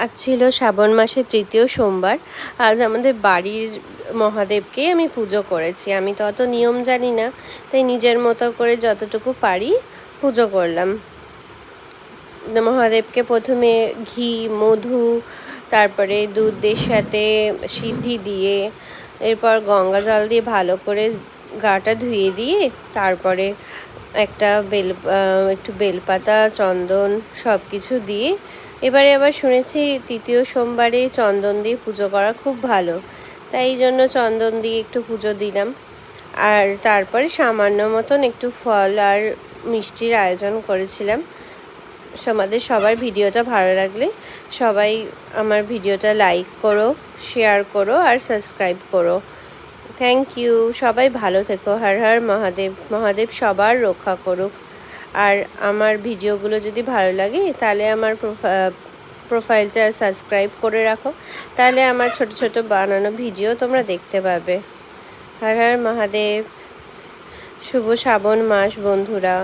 আজ ছিল শ্রাবণ মাসের তৃতীয় সোমবার। আজ আমাদের বাড়ির মহাদেবকে আমি পুজো করেছি। আমি তো অত নিয়ম জানি না, তাই নিজের মতো করে যতটুকু পারি পুজো করলাম। মহাদেবকে প্রথমে ঘি, মধু, তারপরে দুধের সাথে সিদ্ধি দিয়ে, এরপর গঙ্গা জল দিয়ে ভালো করে গাটা ধুয়ে দিয়ে, তারপরে একটু বেলপাতা, চন্দন সব কিছু দিয়ে, এবারে আবার শুনেছি তৃতীয় সোমবারে চন্দন দিয়ে পুজো করা খুব ভালো, তাই এই জন্য চন্দন দিয়ে একটু পুজো দিলাম। আর তারপরে সামান্য মতন একটু ফল আর মিষ্টির আয়োজন করেছিলাম। আমাদের সবার ভিডিওটা ভালো লাগলে সবাই আমার ভিডিওটা লাইক করো, শেয়ার করো আর সাবস্ক্রাইব করো। Thank you. সবাই ভালো থেকো। হর হর মহাদেব। মহাদেব সবার রক্ষা করুক। আর আমার ভিডিওগুলো যদি ভালো লাগে তাহলে আমার প্রোফাইলটা সাবস্ক্রাইব করে রাখো, তাহলে আমার ছোট ছোট বানানো ভিডিও তোমরা দেখতে পাবে। হর হর মহাদেব। শুভ শ্রাবণ মাস বন্ধুরা।